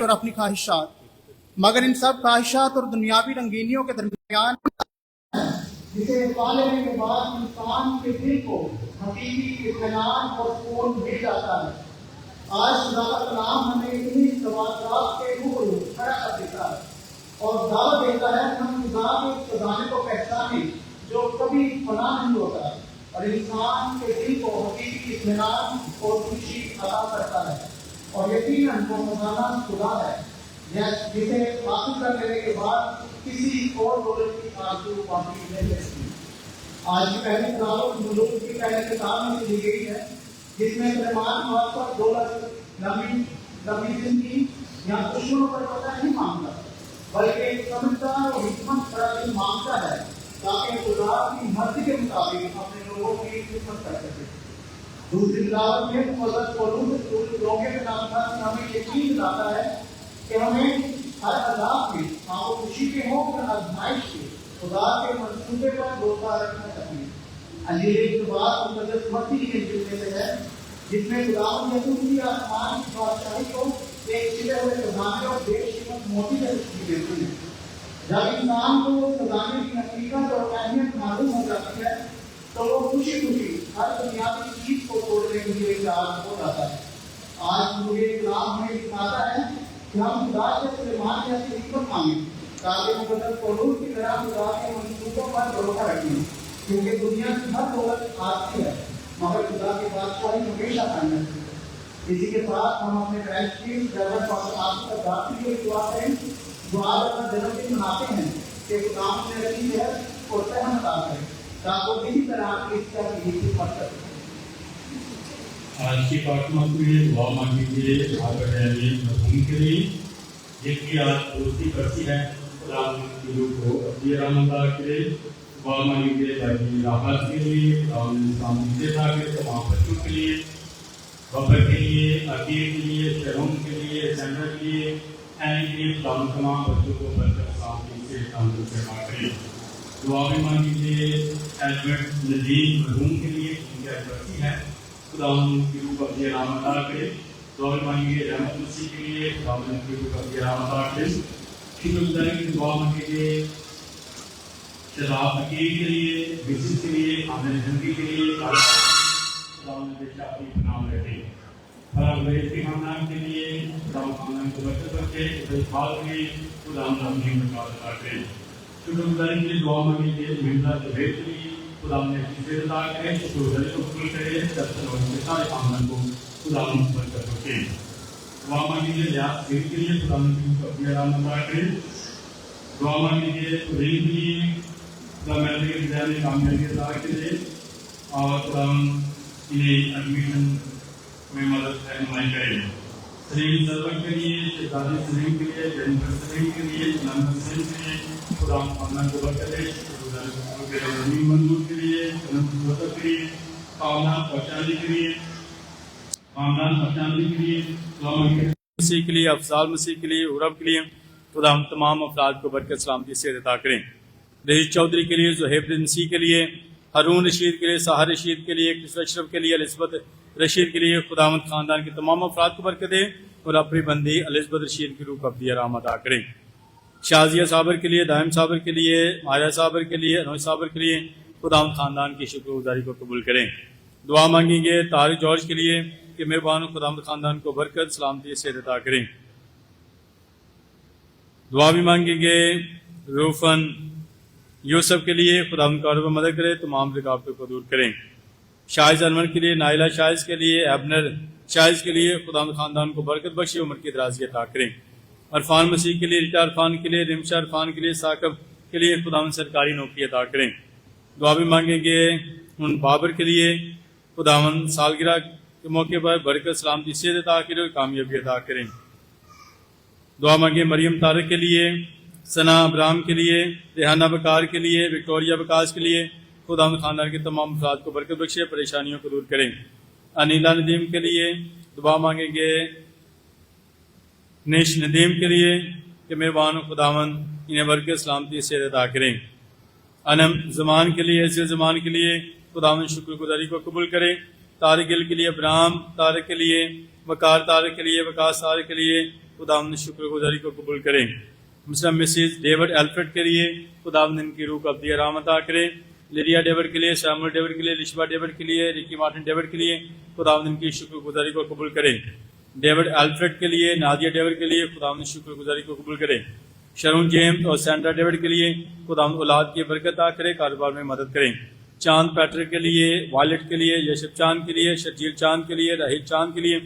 اور اپنی خواہشات، مگر ان سب خواہشات اور دنیاوی رنگینیوں کے درمیان جسے پالنے کے بعد انسان کے دل کو حقیقی اطمینان اور سکون مل جاتا ہے۔ آج خدا کا کلام ہمیں اتنی توازنات کے روح کھڑا کر دیتا ہے اور دعوت دیتا ہے کہ ہم خدا کے خزانے کو پہچانیں جو کبھی فنا نہیں ہوتا اور انسان کے دل کو حقیقی اطمینان اور خوشی عطا کرتا ہے، اور یقیناً وہ خزانہ خدا ہے جسے حاصل کر لینے کے بعد کسی اور دولت کی آرزو باقی نہیں رہتی۔ آج کی پہلی تلاوت ملوک کی پہلے کتاب میں دی گئی ہے، جس میں سلیمان خاص پر دولت، نمی، لمبی زندگی یا دشمنوں پر پتہ نہیں مانگتا، بلکہ ایک سمجھدار اور حکمت بڑا دل مانگتا ہے تاکہ خدا کی مرضی کے مطابق اپنے لوگوں کی خدمت کر سکے۔ دوسری تلاوت میں حضرت پولس لوگوں کے نام سے ہمیں یقین دلاتا ہے کہ ہمیں ہر عذاب میں خواہ خوشی کے ہوں یا آزمائش کے خدا کے منصوبے پر بھروسہ رکھنا چاہیے۔ انجیل اقتباس مقدس متی کی انجیل میں سے ہے جس میں خدا یسوع کی آسمان کی بادشاہی کو ایک چھلے ہوئے خزانے اور بے قیمت موتی سے تشبیہ دیتی ہے۔ جب انسان کو خزانے کی حقیقت اور اہمیت معلوم ہو جاتی ہے تو وہ خوشی خوشی ہر دنیاوی چیز کو توڑنے کے لیے تیار ہو جاتا ہے۔ آج مجھے کلام ہمیں سکھاتا ہے کہ ہم خدا سے سلیمان جیسی حکمت مانگیں تاکہ مقدس پولس کی طرح خدا کے منصوبوں پر بھروسہ رکھیں، کیونکہ دنیا کی ہر دولت آتی ہے مگر خدا کی بادشاہی ہمیشہ قائم رہتی ہے۔ اسی کے ساتھ ہم اپنے بیچ کی ڈرائیور آپ کا داخل کے دعا کریں جو آج اپنا جنم دن مناتے ہیں کہ خدا نے رکھی صحت اور صحت عطا کرے تاکہ اسی طرح کی اس طرح کی خدمت کر سکیں۔ آج کی پراتھنا کے لیے دعا مانگیے مرحوم کے لیے جن کی آج دوستی کرتی ہے خدا کی روح کو اپنی رحمت عطا کرے۔ دعا مانگیے بھائی راحت کے لیے، خدا کے تمام بچوں کے لیے، ببر کے لیے، عقیل کے لیے، شہرون کے لیے، سینڈر کے لیے، این کے لیے، تمام بچوں کو برکت سلامتی سے تندرست عطا کرے۔ دعا بھی مانگیے ایڈورڈ ندیم مرحوم کے لیے جن کی آج برسی ہے، خدا کی روح کو اپنی رحمت عطا کرے۔ دعا بھی مانگیے رحمت مسیح کے لیے، خدا کی روح کو اپنی رحمت عطا کرے۔ شکر گزاری کی دعا مانگیے شہزاد حکیم کے لیے، بزنس کے لیے، عامر زندگی کے لیے، خدا نے اپنی پناہ میں رکھے۔ فرام کے خاندان کے لیے خدا خاندان کو برکت رکھے، دیکھبھال کے خدا اپنی برکات عطا کرے۔ شکر گزاری کے لیے دعا مانگیے مرزا زبیر کے لیے، خدا نے اپنی خیر عطا کرے، شکر گزاری کو قبول کرے، کے سارے خاندان کو خدا برکت رکھے۔ دعا مانگیے ریاض خیر کے لیے، خدا نے اپنی رحمت عطا کرے۔ دعا مانگیے قدیم کے لیے، خدا میرے ڈیزائن کامیابی عطا کرے اور خدا انہیں ایڈمیشن میں مدد رہنمائی کرے۔ سلیم سرور کے لیے، شہزادی سلیم کے لیے، جینیفر سلیم کے لیے، نندن سلیم کے لیے خدا خاندان کو برکت دے۔ رمی منظور کے لیے، کے لیے، خاندان پہچانے کے لیے، مسیح کے لیے، افضال مسیح کے لیے، عرب کے لیے خدا ہم تمام افراد کو برکت سلامتی سے عطا کریں۔ رشید چودھری کے لیے، زہیب مسیح کے لیے، ہارون رشید کے لیے، ساحر رشید کے لیے، کرسٹر اشرف کے لیے، الزبتھ رشید کے لیے خداوند خاندان کے تمام افراد کو برکت دے اور اپنی بندی الزبتھ رشید کی روح کو ابدی آرام عطا کریں۔ شازیہ صابر کے لیے، دائم صابر کے لیے، ماہرہ صابر کے لیے، انوش صابر کے لیے خداوند خاندان کی شکر گزاری کو قبول کریں۔ دعا مانگیں گے طارق جارج کے لیے کہ مہربان خداوند خاندان کو برکت سلامتی سے عطا کریں۔ دعا بھی مانگیں گے روفن یوسف کے لیے، خداوند کاروبار میں مدد کرے، تمام رکاوٹوں کو دور کریں۔ شاہز انور کے لیے، نائلہ شاہز کے لیے، ایبنر شاہز کے لیے خداوند خاندان کو برکت بخشی، عمر کی درازی عطا کریں۔ عرفان مسیح کے لیے، ریٹا عرفان کے لیے، رمشا عرفان کے لیے، ثاقب کے لیے خداوند سرکاری نوکری عطا کریں۔ دعا بھی مانگیں گے ان بابر کے لیے، خداوند سالگرہ کے موقع پر برکت سلامتی سے عطا کرے اور کامیابی عطا کریں۔ دعا مانگیں مریم طارق کے لیے، ثنا ابراہم کے لیے، ریحانہ بکار کے لیے، وکٹوریہ بکاس کے لیے خداوند خاندان کے تمام افراد کو برکت بخشے، پریشانیوں کو دور کریں۔ انیلا ندیم کے لیے دعا مانگیں گے نیش ندیم کے لیے کہ مہربان خداوند انہیں برکت سلامتی سے عطا کریں۔ انم زمان کے لیے، عزیز زمان کے لیے خداوند شکر گزاری کو قبول کریں۔ طارق گل کے لیے، ابراہم طارق کے لیے، وقار طارق کے لیے، وقاص طارق کے لیے خداوند شکر گزاری کو قبول کریں۔ مسلم مسز ڈیوڈ ایلفرڈ کے لیے خداوند ان کی روح کو ابدی آرام عطا کرے۔ لیڈیا ڈیوڈ کے لیے، سیمول ڈیوڈ کے لیے، لشبا ڈیوڈ کے لیے، ریکی مارٹن ڈیوڈ کے لیے خداوند ان کی شکر گزاری کو قبول کرے۔ ڈیوڈ ایلفرڈ کے لیے، نادیہ ڈیوڈ کے لیے خداوند شکر گزاری کو قبول کرے۔ شرون جیمز اور سینڈرا ڈیوڈ کے لیے خداوند اولاد کی برکت عطا کرے، کاروبار میں مدد کریں۔ چاند پیٹرک کے لیے، والٹ کے لیے، یشب چاند کے لیے، شرجیل چاند کے لیے، راہیل چاند کے لیے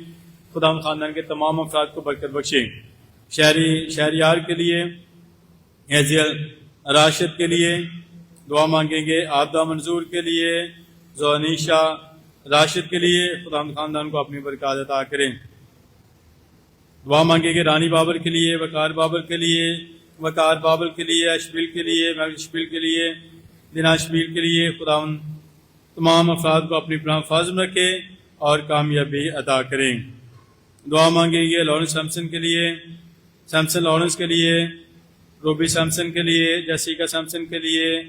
خداوند خاندان کے تمام افراد کو برکت بخشے۔ شہریار کے لیے، ایزیل راشد کے لیے دعا مانگیں گے۔ عابدہ منظور کے لیے، زونیشا راشد کے لیے خداوند خاندان کو اپنی برکات عطا کریں۔ دعا مانگیں گے رانی بابر کے لیے، وقار بابر کے لیے، وقار بابر کے لیے، اشبیل کے لیے، محمد اشبیل کے لیے، دینا اشبیل کے لیے خداوند تمام افراد کو اپنی پناہ حفاظت میں رکھے اور کامیابی عطا کریں۔ دعا مانگیں گے لارنس سیمسن کے لیے، سیمسن لارنس کے لیے، روبی سیمسن کے لیے، جیسیکا سیمسن کے لیے،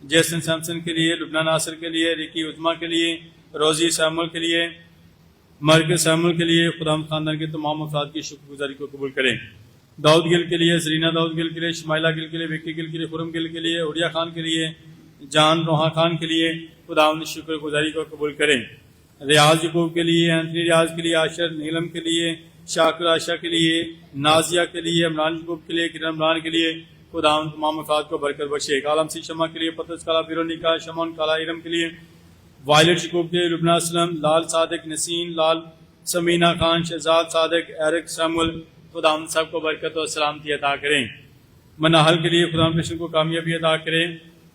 جیسن سیمسن کے لیے، لبنان ناصر کے لیے، رکی عظما کے لیے، روزی سیمول کے لیے، مرکز سیمول کے لیے خداوند خاندان کے تمام افراد کی شکر گزاری کو قبول کریں۔ داؤد گل کے لیے، زرینہ داؤد گل کے لیے، شمائلہ گل کے لیے، وکی گل کے لیے، خرم گل کے لیے، اڑیا خان کے لیے، جان روحا خان کے لیے خداوند شکر گزاری کو قبول کریں۔ ریاض یعقوب کے لیے، انتنی ریاض کے لیے، عاشر نیلم کے لیے، شاکر عائشہ کے لیے، نازیہ کے لیے، عمران یعقوب کے لیے، کرن عمران کے لیے خداوند تمام افراد کو برکت بخشے۔ کالم سی شمع کے لیے، پترس کالا بیرونیکا، شمون کالا ارم کے لیے، وائلٹ یعقوب کے لیے، لبنہ اسلم، لال صادق، نسین لال، سمینہ خان، شہزاد صادق، ایرک سیمول خداوند سب کو برکت اور سلامتی عطا کریں۔ مناحل کے لیے خداوند مشن کو کامیابی عطا کریں۔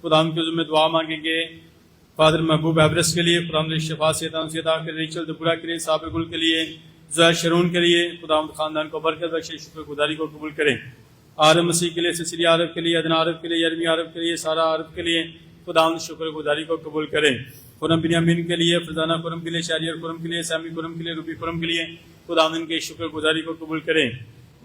خداوند کے ذمہ دعا مانگیں گے فادر محبوب ایورس کے لیے، خداوند شفا سے عطا کریں۔ ریچل دبورا کے لیے، صابر گل کے لیے، زہر شرون کے لیے خداوند خاندان کو برکت بخشے، شکر گزاری کو قبول کریں۔ عارف مسیح کے لیے، سسیلی عارف کے لیے، ادنا عارف کے لیے، یرمی عارف کے لیے، سارا عارف کے لیے خداوند شکر گزاری کو قبول کریں۔ خرم بنیامین کے لیے، فرزانہ خرم کے لیے، شہریار خرم کے لیے، سیمی خرم کے لیے، روبی خرم کے لیے خداوند ان کے شکر گزاری کو قبول کریں۔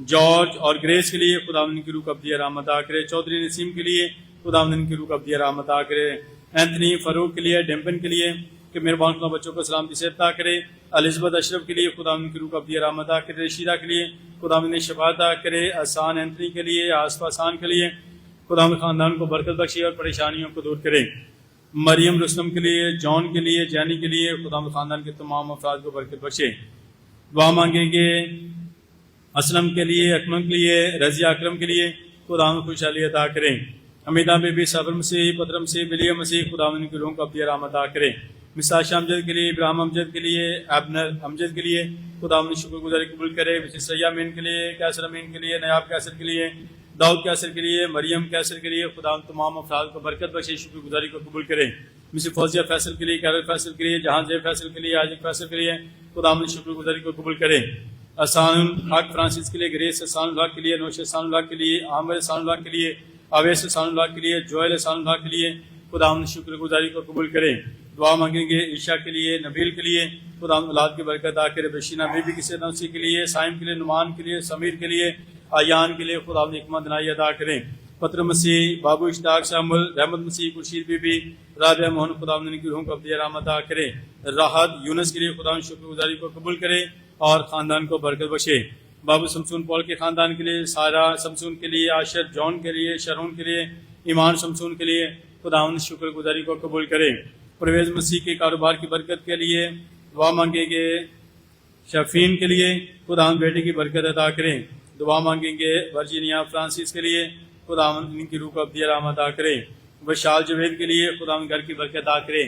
جارج اور گریس کے لیے خداوند ان کی روح ابدی آرام عطا کرے۔ چودھری نسیم کے لیے خداوند ان کی روح ابدی آرام عطا کرے۔ اینتھنی فاروق کے لیے، ڈیمپن کے لیے کہ مہربان خدا بچوں کو سلامتی سے عطا کرے۔ الزبت اشرف کے لیے خداوند کی روح ابدی آرام عطا کرے۔ رشیدہ کے لیے خداوند نے شفا عطا کرے۔ احسان اینتھنی کے لیے، آصف احسان کے لیے خداوند خاندان کو برکت بخشے اور پریشانیوں کو دور کرے۔ مریم رستم کے لیے، جان کے لیے، جانی کے لیے خداوند خاندان کے تمام افراد کو برکت بخشے۔ دعا مانگیں گے اسلم کے لیے، اکرم کے لیے، رضیہ اکرم کے لیے خداوند خوشحالی عطا کریں۔ حمیدہ بی بی، صبر مسیح، پتر مسیح، بلیہ مسیح خداوند کی روح کو ابدی آرام عطا کرے۔ مساشا امجد کے لیے، ابراہیم امجد کے لیے، ابنر امجد کے لیے خداوند شکر گزاری قبول کرے۔ مسیح سیاح امین کے لیے، کیسر امین کے لیے، نیاب کیسر کے لیے، داؤد کیسر کے لیے، مریم کیسر کے لیے خداوند تمام افراد کو برکت بخشے، شکر گزاری کو قبول کرے۔ مسیح فوزیہ فیصل کے لیے، کیرل فیصل کے لیے، جہاں زیب فیصل کے لیے، عاجق فیصل کے لیے خداوند شکر گزاری کو قبول کرے۔ احسان الحق فرانسس کے لیے، گریس احسان الحق کے لیے، نوش احسان الحق کے لیے، عامر احسان الحق کے لیے، اویس احسان الحق کے لیے، جوئل احسان الحق کے لیے خداوند شکر گزاری کو قبول کرے۔ دعا مانگیں گے عشاء کے لیے، نبیل کے لیے خداوند اولاد کی برکت عطا کرے۔ بشینہ بی بی کسی نوسی کے لیے، سائم کے لیے، نعمان کے لیے، سمیر کے لیے، آیان کے لیے خداوند حکمت دنائی عطا کریں۔ پتر مسیح، بابو اشتاق شامل، رحمت مسیح، خورشید بی بی، رابعہ موہن خداوند کی روح کو ابدی آرام عطا کرے۔ راحت یونس کے لیے خداوند شکر گزاری کو قبول کرے اور خاندان کو برکت بخشے۔ بابو شمسون پول کے خاندان کے لیے، سارا شمسون کے لیے، عاشر جان کے لیے، شرون کے لیے، ایمان شمسون کے لیے خداوند شکر گزاری کو قبول کرے۔ پرویز مسیح کے کاروبار کی برکت کے لیے دعا مانگیں گے۔ شفین کے لیے خداوند بیٹے کی برکت عطا کریں۔ دعا مانگیں گے ورجینیا فرانسس کے لیے خداوند ان کی روح کو ابدی آرام عطا کرے۔ وشال جوید کے لیے خداوند گھر کی برکت عطا کرے۔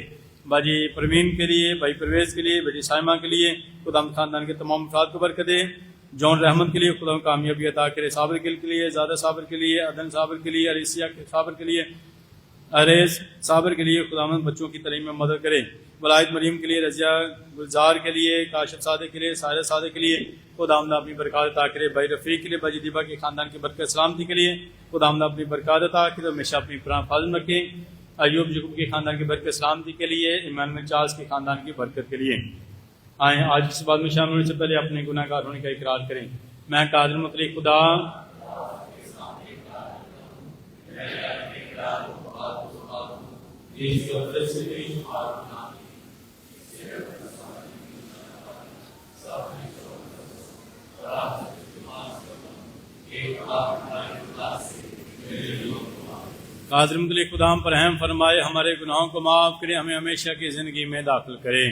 باجی پروین کے لیے، بھائی پرویز کے لیے، بیٹی سائمہ کے لیے خداوند خاندان کے تمام افراد کو برکت دے۔ جون رحمت کے لیے خداوند کامیابی عطا کرے۔ صابر گل کے لیے، زیادہ صابر کے لیے، عدن صابر کے لیے، عریسیہ صابر کے لیے، اریز صابر کے لیے خداوند بچوں کی تعلیم میں مدد کرے۔ ولایت مریم کے لیے، رضیہ گلزار کے لیے، کاشف صادق کے لیے، سائرہ صادق کے لیے خداوند اپنی برکات عطا کرے۔ بھائی رفیق کے لیے، باجی دیبا کے خاندان کی برکت سلامتی کے لیے خداوند اپنی برکات عطا کرے، ہمیشہ اپنی پناہ حفاظت رکھیں۔ ایوب یعقوب کے خاندان کی برکت سلامتی کے لیے، ایمانویل چارلس کے خاندان کی برکت کے لیے۔ آئیں آج اس بات میں شامل ہونے سے پہلے اپنے گناہ گار ہونے کا اقرار کریں۔ میں قادر مطلق خدا قادر مطلق خدا ہم پر رحم فرمائے، ہمارے گناہوں کو معاف کرے، ہمیں ہمیشہ کی زندگی میں داخل کرے۔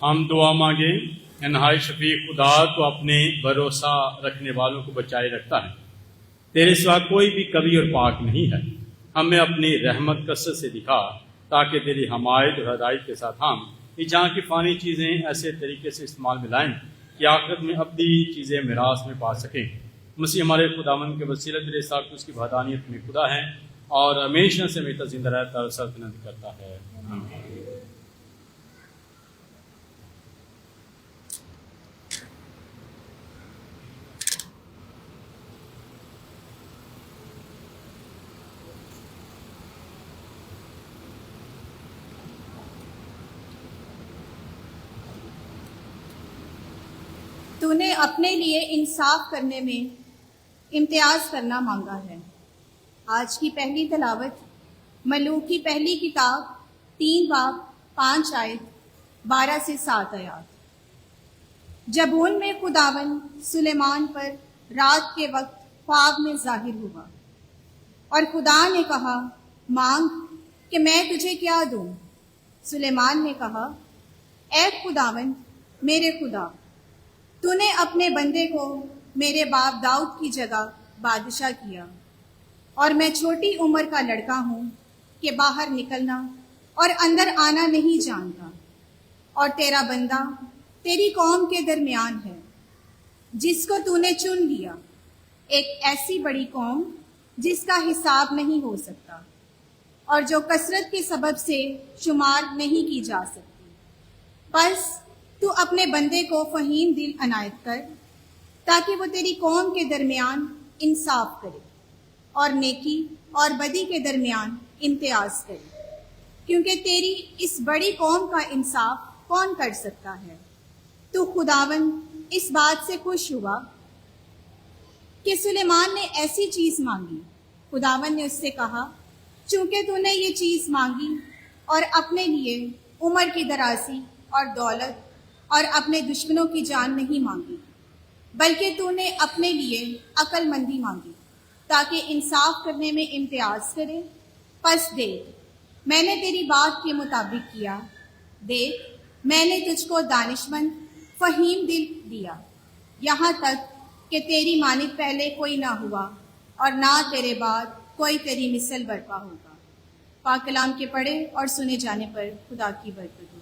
ہم دعا مانگے کہ نہایت شفیع خدا تو اپنے بھروسہ رکھنے والوں کو بچائے رکھتا ہے، تیرے سوا کوئی بھی کبھی اور پاک نہیں ہے۔ ہمیں اپنی رحمت کثرت سے دکھا تاکہ تیری حمایت اور ہدایت کے ساتھ ہم اس جہاں کی فانی چیزیں ایسے طریقے سے استعمال میں لائیں کہ آخرت میں ابدی چیزیں میراث میں پا سکیں۔ مسیح ہمارے خداوند کے وسیلہ تیرے ساتھ اس کی وحدانیت میں خدا ہے اور ہمیشہ سے ہمیشہ زندہ رہتا اور سلطنت کرتا ہے۔ آمین۔ تو نے اپنے لیے انصاف کرنے میں امتیاز کرنا مانگا ہے۔ آج کی پہلی تلاوت ملوک کی پہلی کتاب 3 باب 5 آیت 12 سے 7 آیات۔ جب ان میں خداوند سلیمان پر رات کے وقت خواب میں ظاہر ہوا اور خدا نے کہا مانگ کہ میں تجھے کیا دوں۔ سلیمان نے کہا اے خداوند میرے خدا، تو نے اپنے بندے کو میرے باپ داؤد کی جگہ بادشاہ کیا، اور میں چھوٹی عمر کا لڑکا ہوں کہ باہر نکلنا اور اندر آنا نہیں جانتا، اور تیرا بندہ تیری قوم کے درمیان ہے جس کو تو نے چن لیا، ایک ایسی بڑی قوم جس کا حساب نہیں ہو سکتا اور جو کثرت کے سبب سے شمار نہیں کی جا سکتی۔ بس تو اپنے بندے کو فہیم دل عنایت کر تاکہ وہ تیری قوم کے درمیان انصاف کرے اور نیکی اور بدی کے درمیان امتیاز کرے، کیونکہ تیری اس بڑی قوم کا انصاف کون کر سکتا ہے؟ تو خداوند اس بات سے خوش ہوا کہ سلیمان نے ایسی چیز مانگی۔ خداوند نے اس سے کہا، چونکہ تو نے یہ چیز مانگی اور اپنے لیے عمر کی درازی اور دولت اور اپنے دشمنوں کی جان نہیں مانگی، بلکہ تو نے اپنے لیے عقل مندی مانگی تاکہ انصاف کرنے میں امتیاز کرے، پس دیکھ میں نے تیری بات کے مطابق کیا، دیکھ میں نے تجھ کو دانش مند فہیم دل دیا، یہاں تک کہ تیری مانند پہلے کوئی نہ ہوا اور نہ تیرے بعد کوئی تیری مثل برپا ہوگا۔ پاک کلام کے پڑھے اور سنے جانے پر خدا کی برکت ہو۔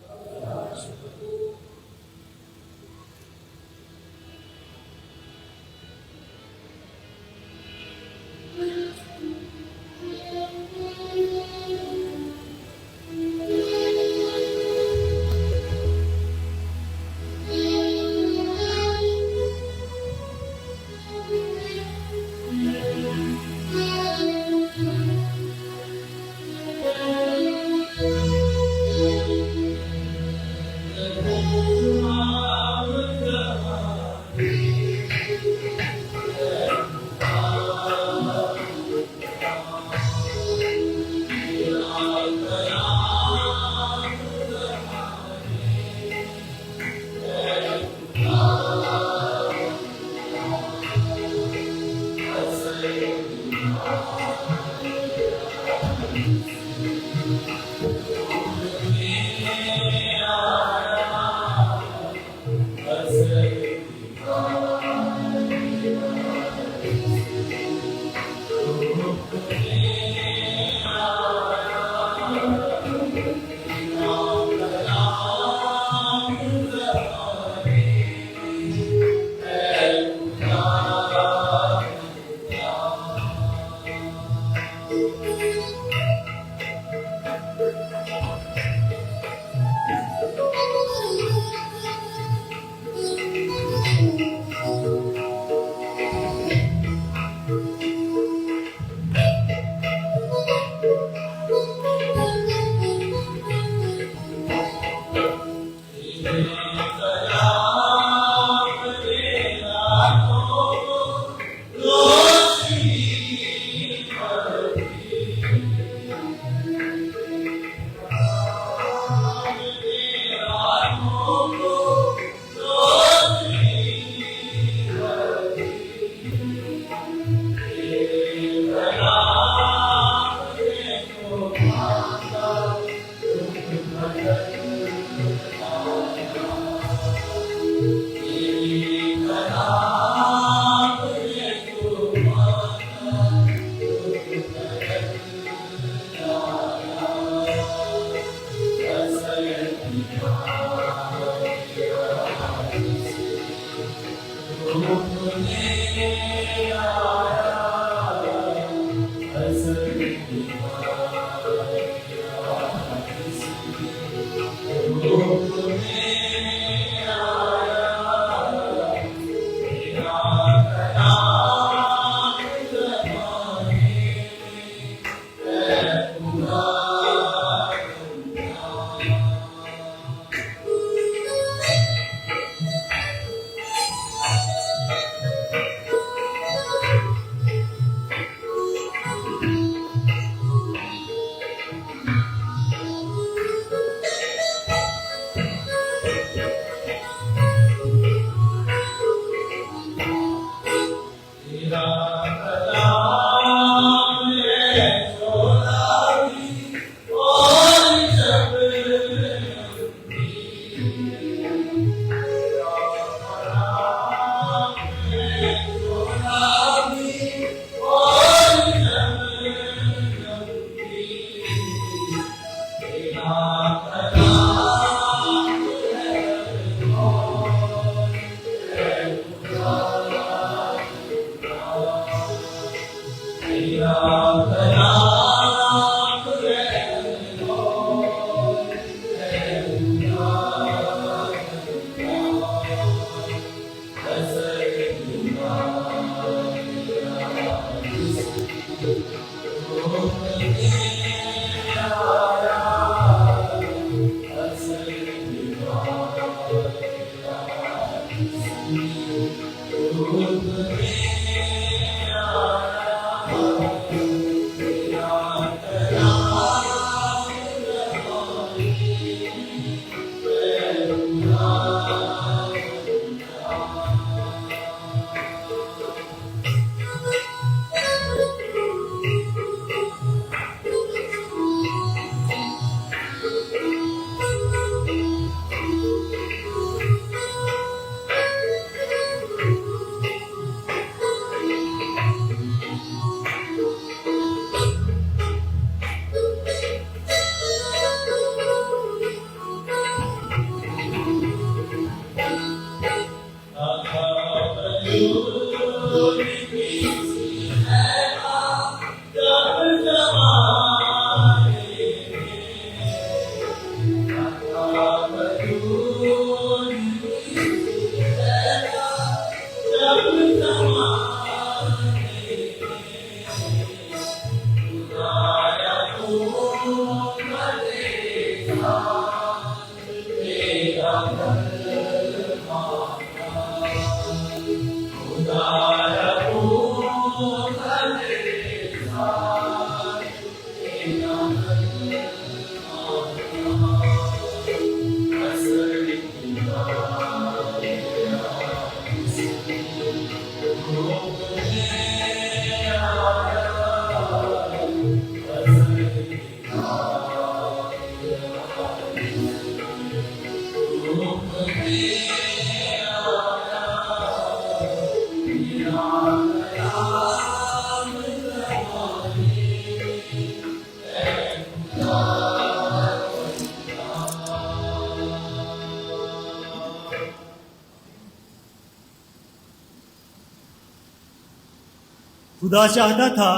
خدا چاہتا تھا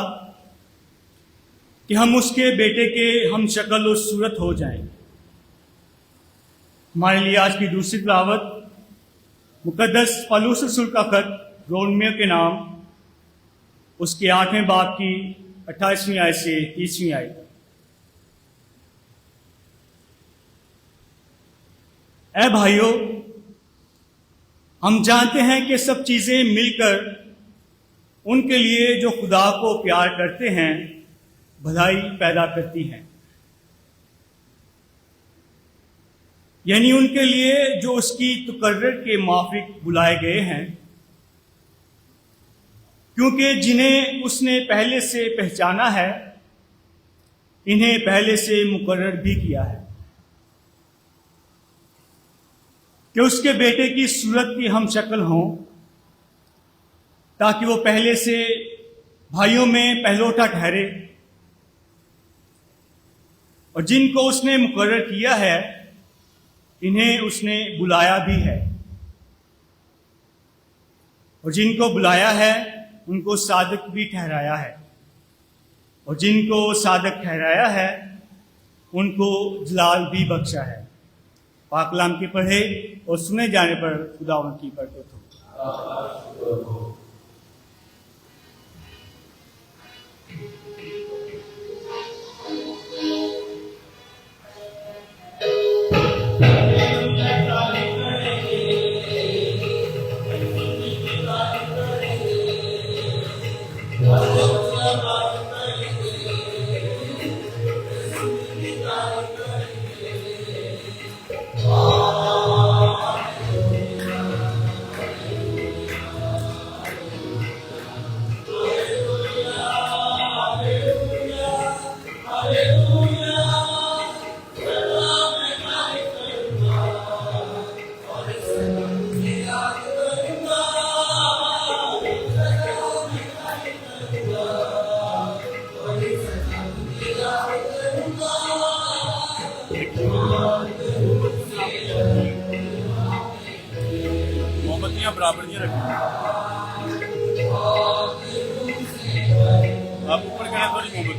کہ ہم اس کے بیٹے کے ہم شکل و صورت ہو جائیں۔ ہمارے لیے آج کی دوسری تلاوت مقدس پالوس رسول کا خط رومیو کے نام اس کے 8ویں باب کی 28ویں آیت سے 30ویں آیت۔ اے بھائیو، ہم جانتے ہیں کہ سب چیزیں مل کر ان کے لیے جو خدا کو پیار کرتے ہیں بھلائی پیدا کرتی ہیں، یعنی ان کے لیے جو اس کی تقرر کے موافق بلائے گئے ہیں، کیونکہ جنہیں اس نے پہلے سے پہچانا ہے انہیں پہلے سے مقرر بھی کیا ہے کہ اس کے بیٹے کی صورت کی ہم شکل ہوں، تاکہ وہ پہلے سے بھائیوں میں پہلوٹا ٹھہرے، اور جن کو اس نے مقرر کیا ہے انہیں اس نے بلایا بھی ہے، اور جن کو بلایا ہے ان کو صادق بھی ٹھہرایا ہے، اور جن کو صادق ٹھہرایا ہے ان کو جلال بھی بخشا ہے۔ پاک کلام کے پڑھے اور سنے جانے پر خداوند کی برکت ہو۔ برابر نہیں رکھیں، آپ اوپر کریں تھوڑی محبت۔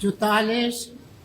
44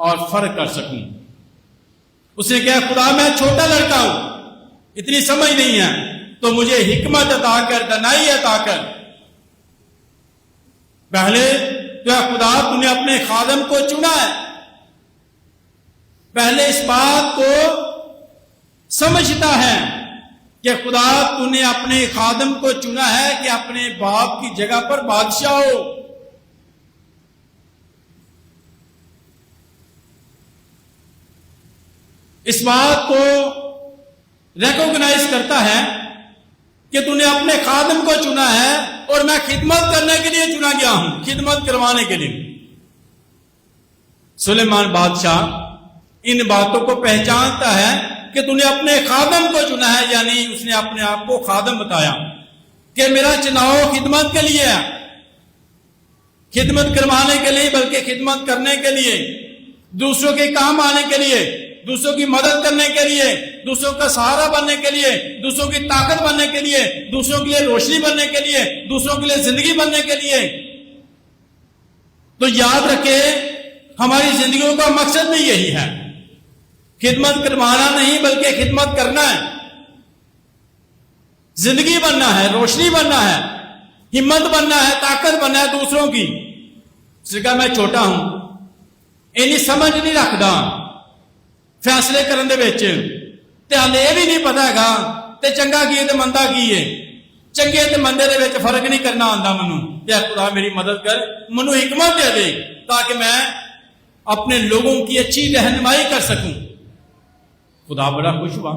اور فرق کر سکوں. اس نے کہا خدا میں چھوٹا لڑکا ہوں, اتنی سمجھ نہیں ہے, تو مجھے حکمت عطا کر, دانائی عطا کر. پہلے تو خدا تو نے اپنے خادم کو چنا ہے, پہلے اس بات کو سمجھتا ہے کہ خدا تو نے اپنے خادم کو چنا ہے کہ اپنے باپ کی جگہ پر بادشاہ ہو. اس بات کو ریکوگنائز کرتا ہے کہ تو نے اپنے خادم کو چنا ہے اور میں خدمت کرنے کے لیے چنا گیا ہوں, خدمت کروانے کے لیے. سلیمان بادشاہ ان باتوں کو پہچانتا ہے کہ تو نے اپنے خادم کو چنا ہے, یعنی اس نے اپنے آپ کو خادم بتایا کہ میرا چناؤ خدمت کے لیے ہے, خدمت کروانے کے لیے, بلکہ خدمت کرنے کے لیے, دوسروں کے کام آنے کے لیے, دوسروں کی مدد کرنے کے لیے, دوسروں کا سہارا بننے کے لیے, دوسروں کی طاقت بننے کے لیے, دوسروں کے لیے روشنی بننے کے لیے, دوسروں کے لیے زندگی بننے کے لیے. تو یاد رکھے ہماری زندگیوں کا مقصد بھی یہی ہے, خدمت کروانا نہیں بلکہ خدمت کرنا ہے, زندگی بننا ہے, روشنی بننا ہے, ہمت بننا ہے, طاقت بننا ہے دوسروں کی. اس نے کہا میں چھوٹا ہوں, اینی سمجھ نہیں رکھدا فیصلے کرنے تے ہلے یہ بھی نہیں پتا ہے تے چنگا کی تے مندا کی ہے, چنگے تے مندے دے وچ فرق نہیں کرنا آندا منوں. تے خدا میری مدد کر, منوں حکمت دے دے تاکہ میں اپنے لوگوں کی اچھی رہنمائی کر سکوں. خدا بڑا خوش ہوا,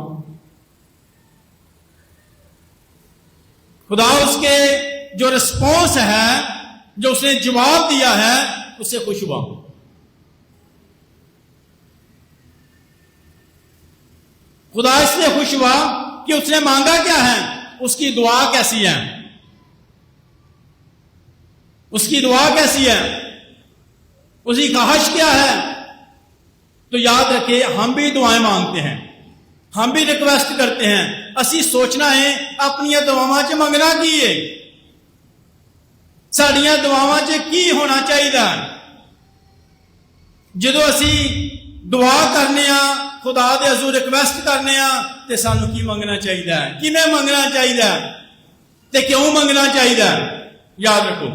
خدا اس کے جو رسپانس ہے, جو اس نے جواب دیا ہے, اس سے خوش ہوا. خدا اس لیے خوش ہوا کہ اس نے مانگا کیا ہے, اس کی دعا کیسی ہے, اس کی دعا کیسی ہے, اس کی خواہش کیا ہے. تو یاد رکھے ہم بھی دعائیں مانگتے ہیں, ہم بھی ریکویسٹ کرتے ہیں, اسی سوچنا ہے اپنی دعاواں چ منگنا کی ہے, ساڈیاں دعاواں چ کی ہونا چاہیے. جدو اسی دعا کرنے ہاں, خدا دے حضور ریکویسٹ کرنے ہاں, تے سانو کی منگنا چاہیے, کیویں منگنا چاہیے تے کیوں منگنا چاہیے. یاد رکھو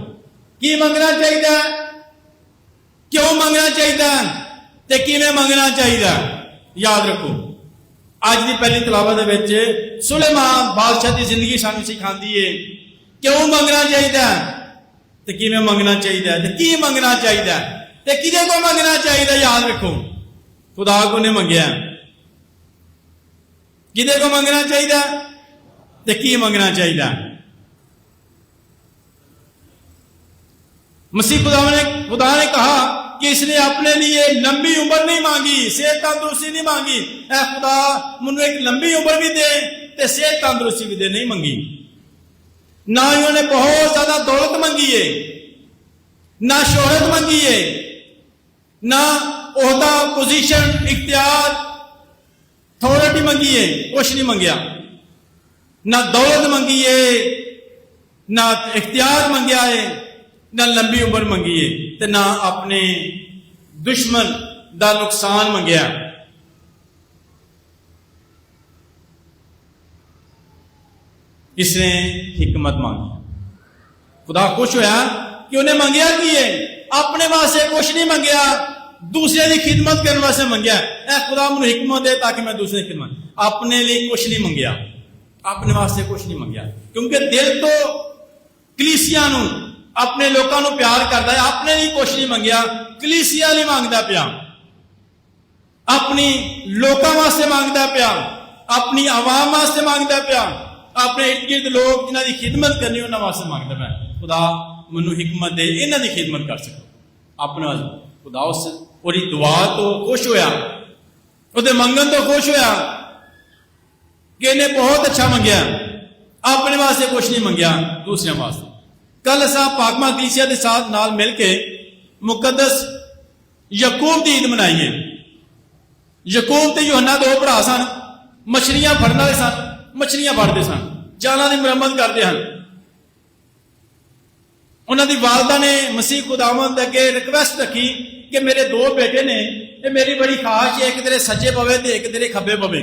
کی منگنا چاہیے, کیوں منگنا چاہیے تے کیویں منگنا چاہیے. یاد رکھو اج دی پہلی تلاوت دے وچ سلیمان بادشاہ دی زندگی سانو سکھاندی ہے کیوں منگنا چاہیے تے کیویں منگنا چاہیے تے کی منگنا چاہیے تے کدے کو منگنا چاہیے. یاد رکھو خدا کو نے منگیا, کدے کو منگنا چاہیے تے کی منگنا چاہیے. مسیح خدا نے کہا کہ اس نے اپنے لیے لمبی عمر نہیں مانگی, صحت تندرستی نہیں مانگی. اے خدا منو ایک لمبی عمر بھی دے تے صحت تندرستی بھی دے. نہیں منگی. نہ انہوں نے بہت زیادہ دولت منگی ہے, نہ شہرت منگی ہے, نہ عہدہ, پوزیشن, اختیار, اتھارٹی منگی ہے, کچھ نہیں منگیا. نہ دولت منگی ہے, نہ اختیار منگیا ہے, نہ لمبی عمر منگی ہے, تے نہ اپنے دشمن دا نقصان منگیا. اس نے حکمت مانگی. خدا خوش ہویا کہ انہیں منگیا کی ہے, اپنے واسطے کچھ نہیں منگیا, دوسرے کی خدمت کرنے واسطے منگیا. اے خدا مجھے حکمت دے تاکہ میں دوسرے کی خدمت. اپنے لیے کچھ نہیں منگیا, اپنے واسطے کچھ نہیں منگیا, کیونکہ دل تو کلیسیا نو, اپنے لوگوں نو پیار کرتا ہے. اپنے لیے کچھ نہیں منگیا, کلیسیا نہیں مانگتا پیا, اپنی لوگوں واسطے مانگتا پیا, اپنی عوام واسطے مانگتا پیا, اپنے ارد گرد لوگ جنہوں کی خدمت کرنی انہوں واسطے مانگتا پیا. خدا منو حکمت دے انہوں کی خدمت کر سکو. اپنا خدا اس اور دعا تو خوش ہویا, وہ منگن تو خوش ہویا کہ انہیں بہت اچھا منگیا, اپنے واسطے کچھ نہیں منگیا, دوسرے واسطے. کل اصا پاکما کلیسیا کے ساتھ نال مل کے مقدس یعقوب کی عید منائی ہے. یعقوب تے یوحنا دو بھرا سن, مچھلیاں پھڑنے والے سن, مچھلیاں پھڑتے سن, جالاں دی مرمت کرتے ہیں. انہوں دی والدہ نے مسیح خداوند اگے ریکویسٹ رکھی کہ میرے دو بیٹے نے یہ میری بڑی خواہش ہے ایک تیرے سجے پوے تو ایک تیرے کھبے پوے.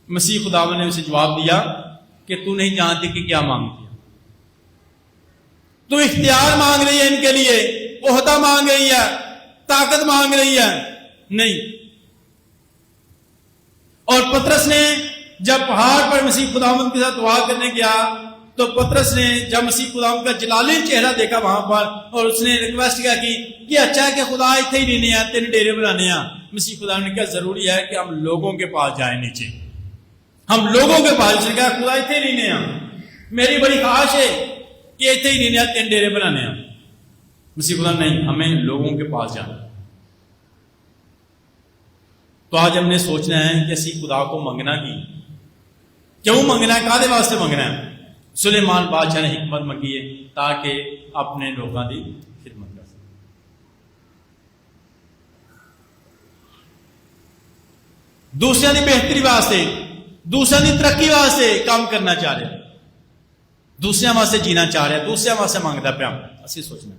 مسیح خداوند نے اسے جواب دیا کہ تو نہیں جانتی کہ کیا مانگتی ہے. تو اختیار مانگ رہی ہے ان کے لیے, عہدہ مانگ رہی ہے, طاقت مانگ رہی ہے, نہیں. اور پترس نے جب پہاڑ پر مسیح خداوند کے ساتھ دعا کرنے گیا تو پترس نے جب مسیح خداوند کا جلالی چہرہ دیکھا وہاں پر, اور اس نے ریکویسٹ کیا کہ اچھا ہے کہ خدا اتنے ہی رہنے ہیں, 3 ڈیرے بنانے ہیں. مسیح خداوند نے کہا ضروری ہے کہ ہم لوگوں کے پاس جائیں نیچے, ہم لوگوں کے پاس. اس نے کہا خدا اتنے ہی رہنے ہیں, میری بڑی خواہش ہے کہ اتنے ہی رہنے ہیں, 3 ڈیرے بنانے ہیں. مسیح خدا نہیں, ہمیں لوگوں کے پاس جانا. تو آج ہم نے سوچنا ہے کہ اسی خدا کو منگنا کی کیوں منگنا ہے, کادے واسطے منگنا ہے. سلیمان بادشاہ نے حکمت منگی ہے تاکہ اپنے لوگوں کی خدمت کر سکے. دوسرے کی بہتری واسطے, دوسرے کی ترقی واسطے کام کرنا چاہ رہے, دوسرے واسطے جینا چاہ رہے, دوسرے واسطے مانگتا پیا. اسی سوچنا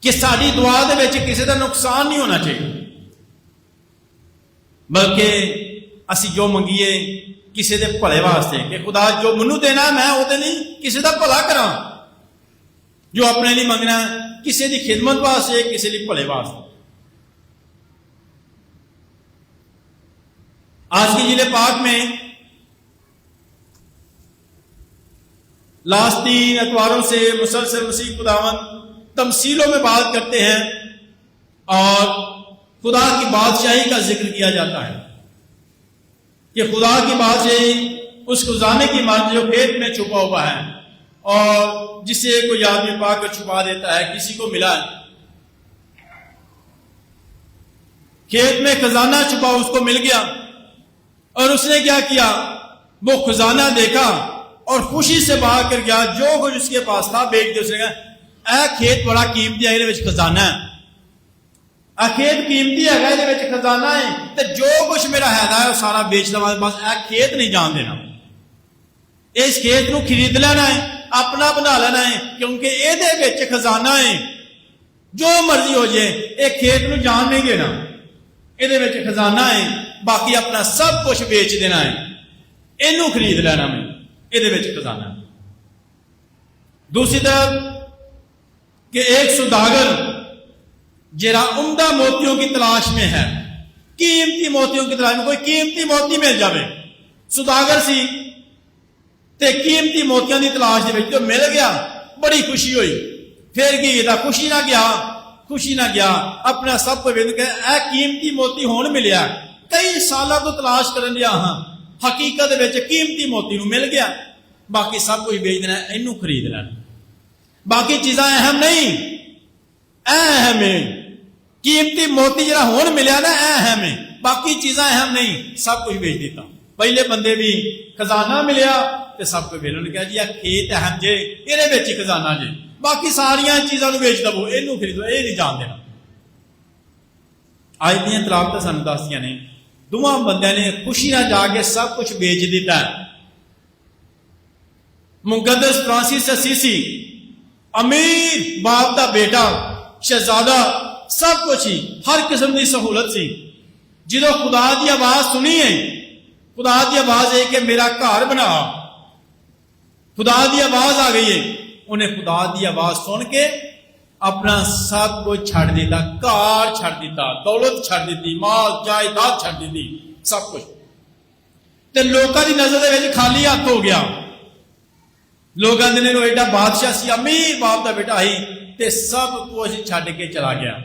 کہ ساری دعا دے وچ کسی کا نقصان نہیں ہونا چاہیے, بلکہ اسی جو منگیے کسی دے بھلے واسطے کہ خدا جو منو دینا میں وہ نہیں کسی دا بھلا کرا. جو اپنے لیے منگنا کسی دی خدمت واسطے, کسی دی بھلے واسطے. آج کی انجیل پاک میں لاسٹ 3 اتواروں سے مسلسل مسیح خداوند تمثیلوں میں بات کرتے ہیں اور خدا کی بادشاہی کا ذکر کیا جاتا ہے کہ خدا کی بادشاہی اس خزانے کی مانند جو کھیت میں چھپا ہوا ہے اور جسے کوئی آدمی پا کر چھپا دیتا ہے. کسی کو ملا ہے کھیت میں خزانہ چھپا, اس کو مل گیا اور اس نے کیا کیا, وہ خزانہ دیکھا اور خوشی سے باہر کر گیا, جو کچھ اس کے پاس تھا بیچ دیا. اس نے کہا اے کھیت بڑا قیمتی ہے, یہ خزانہ ہے, کھیت قیمتی ہے, یہ خزانہ ہے, تو جو کچھ میرا ہے وہ سارا بیچ لوا, بس اے کھیت نہیں جان دینا, اس کھیت کو خرید لینا ہے, اپنا بنا لینا ہے, کیونکہ یہ خزانہ ہے. جو مرضی ہو جائے یہ کھیت کو جان نہیں دینا, یہ خزانہ ہے, باقی اپنا سب کچھ بیچ دینا ہے, یہ خرید لینا میں, یہ خزانہ ہے. دوسری طرف کہ ایک سوداگر جرا عمدہ موتیوں کی تلاش میں ہے, قیمتی موتیوں کی تلاش میں, کوئی قیمتی موتی مل جائے. سوداگر سی تے قیمتی موتیاں کی تلاش دے جو مل گیا, بڑی خوشی ہوئی. پھر کی تھا, خوشی نہ گیا, اپنا سب کو اے قیمتی موتی ہون ملیا, کئی سالوں تو تلاش کرن لیا, ہاں حقیقت قیمتی موتی نو مل گیا, باقی سب کچھ بیچ دینا, اینو خرید لینا, باقی چیزاں اہم نہیں, اہم ہے قیمتی موتی جڑا ہون ملیا نا, اہم ہے, باقی چیزاں اہم نہیں, سب کچھ بیچ دیتا. پہلے بندے بھی خزانہ ملیا تے سب کو بیچ کہا جی کھیت اہم جے, یہ خزانہ جے, باقی ساریا چیزاں بیچ دو, یہ خریدو, یہ نہیں جان دینا. آج دیا تلاوتاں سانوں دسدیاں نے دونوں بندیاں نے خوشی نہ جا کے سب کچھ بیچ دیتا ہے. مقدس فرانسس اسیسی امیر باپ دا بیٹا, شہزادہ, سب کچھ ہی, ہر قسم کی سہولت سی. جدو خدا دی آواز سنی ہے, خدا دی آواز ہے کہ میرا گھر بنا, خدا دی آواز آ گئی ہے, انہیں خدا دی آواز سن کے اپنا سب کچھ چھڑ دیتا, گھر چھڑ دیتا, دولت چھڑ دیتی, مال جائیداد چھڑ دیتی, سب کچھ. تے لوکاں دی نظر دے وچ خالی ہاتھ ہو گیا. لوگاں دے نے ایڈا بادشاہ سی, امیر باپ دا بیٹا ہی, تے سب کچھ چھڈ کے چلا گیا.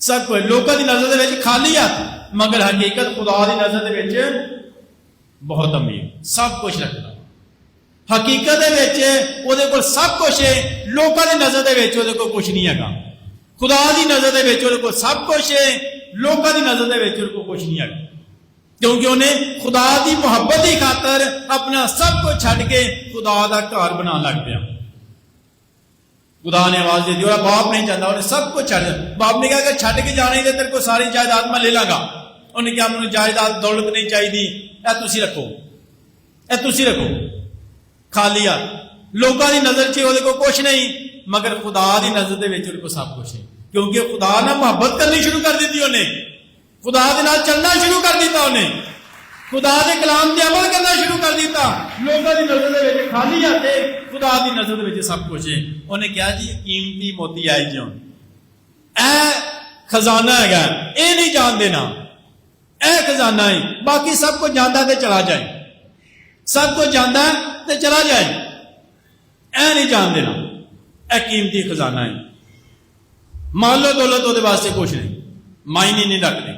سب کچھ لوکاں دی نظر دے وچ خالی ہاتھ, مگر حقیقت خدا دی نظر دے وچ بہت امیر, سب کچھ رکھتا. حقیقت دے وچ اودے کول سب کچھ ہے, لوکاں دی نظر دے وچ اودے کول کچھ نہیں ہے. خدا دی نظر دے وچ اودے کول سب کچھ ہے, لوکاں دی نظر دے وچ اودے کول کچھ نہیں ہے, کیونکہ انہیں خدا دی محبت کی خاطر اپنا سب کچھ چھڈ کے خدا دا گھر بنا لگ پیا. خدا نے آواز دے دی, اور باپ نہیں چاہتا, انہیں سب کچھ چھڈ. باپ نے کہا کہ چھڈ کے جانے دے, تیرے کو ساری جائیداد میں لے لاں گا. انہیں کہا مجھے جائیداد دولت نہیں چاہیے, اے تسی رکھو, اے تسی رکھو. خالی ہاتھ, لوگوں کی نظر چ وہ کچھ نہیں, مگر خدا دی نظر دے وچ کو سب کچھ ہے. کیونکہ خدا نے محبت کرنی شروع کر دیتی انہیں, خدا دے نال چلنا شروع کر دیتا انہیں, خدا دے کلام تے عمل کرنا شروع کر دیتا. لوگوں دی نظر دے وچ خالی آتے, خدا دی نظر دے وچ سب کچھ ہے. انہیں کہا جی قیمتی موتی آئی جان, اے خزانہ ہے, اے نہیں جان دینا, اے خزانہ ہے, باقی سب کچھ جاندا تے چلا جائے, سب کچھ جاندا تے چلا جائے, اے نہیں جان دینا, اے قیمتی خزانہ ہے. مال و دولت وہ واسطے کچھ نہیں, معنی نہیں رکھتے.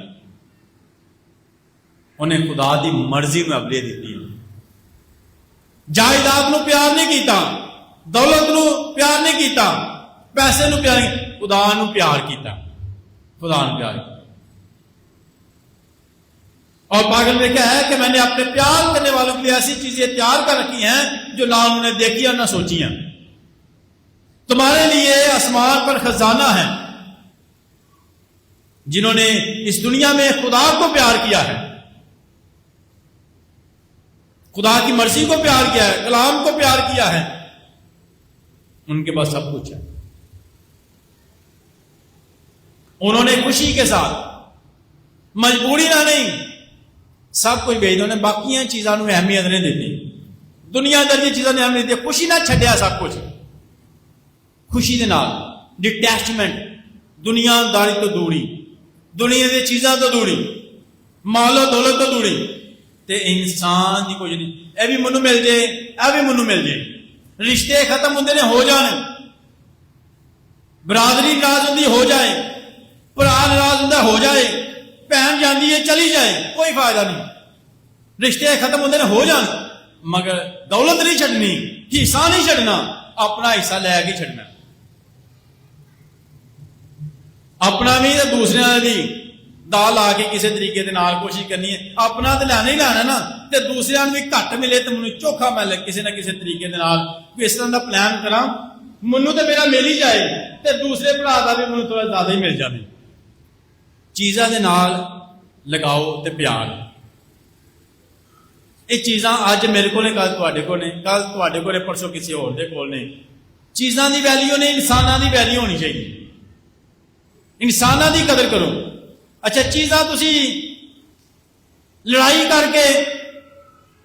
انہیں خدا دی مرضی میں ابلے دیتی, جائیداد نو پیار نہیں کیتا, دولت نو پیار نہیں کیتا, پیسے نو پیار نہیں, خدا نو پیار کیتا, خدا نو پیار کیتا. اور پاگل نے کہا ہے کہ میں نے اپنے پیار کرنے والوں کے لیے ایسی چیزیں تیار کر رکھی ہیں جو نہ انہوں نے دیکھی اور نہ سوچی ہیں. تمہارے لیے آسمان پر خزانہ ہے. جنہوں نے اس دنیا میں خدا کو پیار کیا ہے, خدا کی مرضی کو پیار کیا ہے, کلام کو پیار کیا ہے, ان کے پاس سب کچھ ہے. انہوں نے خوشی کے ساتھ, مجبوری نہ نہیں, سب کچھ بھیج دو. انہیں باقی چیزوں کو اہمیت نہیں دیتی, دنیا درجی چیزوں نے اہمیت دی, خوشی نہ چھڈیا سب کچھ, خوشی دے نال ڈٹیچمنٹ, دنیا داری تو دوری, دنیا دی چیزاں تو دوری, مال و دولت تو دوری. تے انسان دی کچھ نہیں, اے بھی منو مل جائے, اے بھی منو مل جائے, رشتے ختم ہوندے نے ہو جانے, برادری ناراض ہوندی ہو جائے, بھرا ناراض ہوندا ہو جائے, بہن جاندی ہے چلی جائے, کوئی فائدہ نہیں, رشتے ختم ہوندے نے ہو جان, مگر دولت نہیں چھڈنی, حصہ نہیں چھڈنا, اپنا حصہ لے کے چھڈنا, اپنا بھی تو دوسرے بھی دال آ کے کسی طریقے دے نال کوشش کرنی ہے. اپنا تو لینا ہی لینا نا, تے دوسرے بھی گھٹ ملے تو مجھے چوکھا ملے کسی نہ کسی طریقے دے نال اس طرح کا پلان کراں, منو تو میرا مل ہی جائے تے دوسرے بھرا کا بھی مجھے تھوڑا زیادہ ہی مل جائے. چیزاں دے نال لگاؤ تے پیار, یہ چیزاں اج میرے کو نے, کل تواڈے کو نے, کل تواڈے کو نے, پرسوں کسی اور دے کول نے. چیزاں دی ویلیو نہیں, انساناں دی ویلیو ہونی چاہیے. انساناں دی قدر کرو. اچھا چیزاں تسی لڑائی کر کے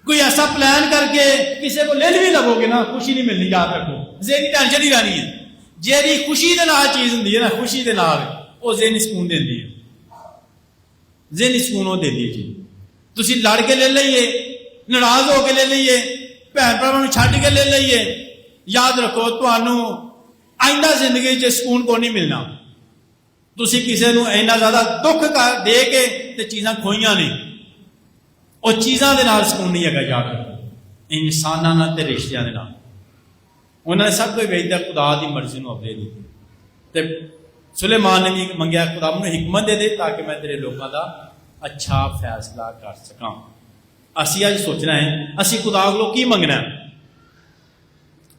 کوئی ایسا پلان کر کے کسی کو لے بھی لو گے نا, خوشی نہیں ملنی, یاد رکھو, ذہنی ٹینشن ہی رہنی ہے. جیڑی خوشی دے نال چیز ہوندی ہے نا, خوشی دے نال وہ ذہنی سکون دیندی ہے, ذہنی سکون وہ دیندی ہے. جی تسی لڑ کے لے لئیے, ناراض ہو کے لے لئیے, بہن بھراواں نوں چھڈ کے لے لئیے, یاد رکھو تانوں آئندہ زندگی چ سکون کو نہیں ملنا. تسی کسی نوں اینا زیادہ دکھ دے کے تے چیزاں کھوئیاں نہیں, اور چیزاں دے نال سکون نہیں ہے. یاد رکھو انساناں نال تے رشتیاں دے نال. انہوں نے سب کو بھیجتا خدا دی مرضی نو اپنے دی. تے سلیمان نے بھی منگیا خدا مجھے حکمت دے دے تاکہ میں تیرے لوگوں دا اچھا فیصلہ کر سکاں. اسی اج سوچنا ہے اسی خدا کو کی منگنا ہے,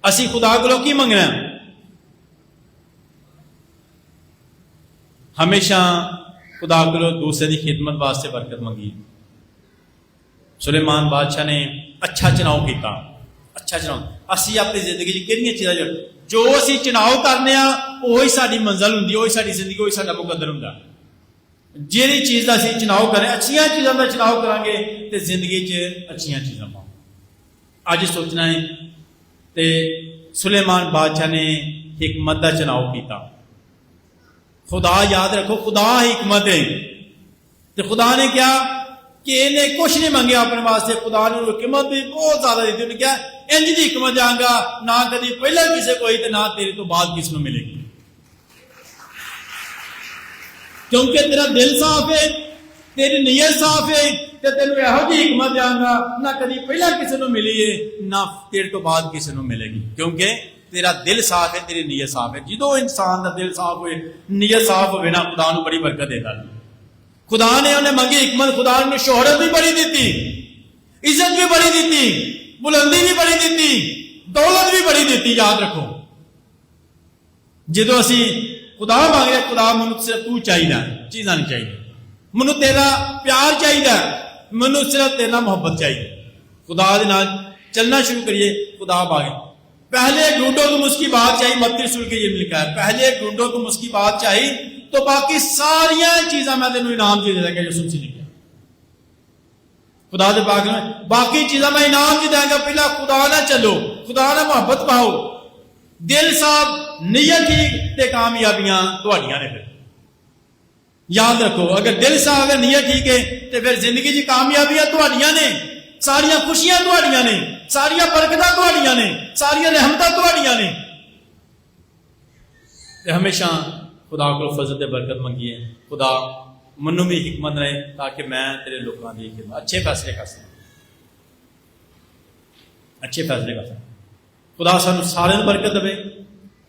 اسی خدا کو کی منگنا ہے. ہمیشہ خدا کو دوسرے دی خدمت واسطے برکت منگی. سلیمان بادشاہ نے اچھا چناؤ کیتا, اچھا چناؤ. اسی اپنی زندگی کہڑی چیزاں جو اسی چناؤ کرنے وہی ساری منزل ہوں, وہی ساری زندگی, وہی سارا مقدر ہوں. جیڑی چیز کا اسی چناؤ کریں, اچھیاں چیزوں کا چناؤ کریں گے تو زندگی اچھیاں چیزاں پاؤں. اج سوچنا ہے تے سلیمان بادشاہ نے حکمت کا چناؤ کیتا. خدا یاد رکھو خدا حکمت ہے. تو خدا نے کیا کہ انہیں کچھ نہیں منگیا اپنے واسطے, خدا نے حکمت بھی بہت زیادہ دیتی. انہیں کیا انج دی حکمت جاؤں گا نہ کدی پہلے کسی کو تو نہ تیرے تو بعد کس کو ملے گی, کیونکہ تیرا دل صاف ہے, تیری نیت صاف ہے, تو تینوں یہو جی حکمت جاؤں گا نہ کدی پہلے کسی کو ملی ہے نہ تیرے تو بعد کسی کو ملے گی, کیونکہ تیرا دل صاف ہے, تیری نیت صاف ہے. جدو انسان کا دل صاف ہوئے, نیت صاف ہوئے نا, خدا نو بڑی برکت دیتا ہے. خدا نے انہیں منگی حکمت, خدا نے شہرت بھی بڑی دیتی, عزت بھی بڑی دیتی, بلندی بھی بڑی دیتی, دولت بھی بڑی دیتی. یاد رکھو جدو اسی خدا مانگ رہے, خدا منو صرف تو چاہیے, چیزاں نہیں چاہیے, منو تیرا پیار چاہیے, منو صرف تیرا محبت چاہیے. خدا دے نال چلنا شروع کریے, خدا مانگے. پہلے ڈھونڈو تم اس کی بات چاہیے، متی رسول کے یہ لکھا ہے، پہلے ڈھونڈو تم اس کی بات چاہیے تو باقی ساریاں چیزاں میں تینوں انعام دے دے گا جو سن سی لکھا خدا دے پاک میں، باقی چیزاں میں انعام دے دیں گا، پہلا خدا نہ چلو، خدا نہ محبت پاؤ، دل صاحب نیت ٹھیک تے کامیابیاں تہاڈیاں نے۔ پھر یاد رکھو، اگر دل صاحب اگر نیت ٹھیک ہے تے پھر زندگی دی کامیابیاں تہاڈیاں نے، ساریاں خوشیاں تہاڈیاں نے، ساریاں برکتاں تہاڈیاں نے، ساریاں رحمتاں تہاڈیاں نے۔ تے ہمیشہ خدا کو فضل تے برکت منگیے، خدا منو بھی حکمت رہے تاکہ میں تیرے لوگوں کی خدمت اچھے فیصلے کر سکوں، اچھے فیصلے کر سکوں۔ خدا سانو سارے برکت دے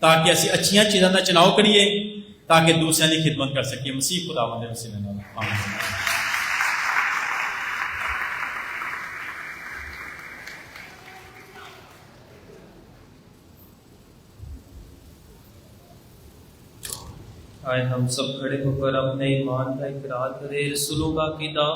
تاکہ اسی اچھیاں چیزاں کا چناؤ کریے تاکہ دوسرے کی خدمت کر سکیے۔ مسیح خدا مندے وسیلے نال آمین۔ آئے ہم سب کھڑے ہو کر اپنے ایمان کا اقرار کریں۔ رسولوں کا عقیدہ،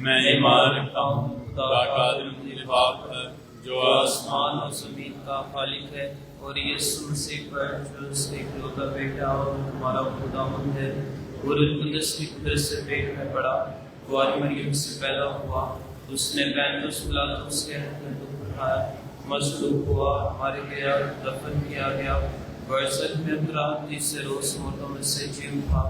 میں ایمان رکھتا ہوں خدا کا دل پاک پر جو آسمان اور زمین کا خالق ہے، اور یسوع مسیح پر جو اس کا اکلوتا بیٹا اور ہمارا خداوند ہے، اور روح القدس کی قدرت سے پیٹ میں پڑا، کنواری مریم سے پیدا ہوا، اس نے پینتوس پلاطس کے ہاتھ میں دکھ اٹھایا، مصلوب ہوا، مارا گیا، دفن کیا گیا، برزخ میں اترا، تیسرے روز مردوں میں سے جی اٹھا،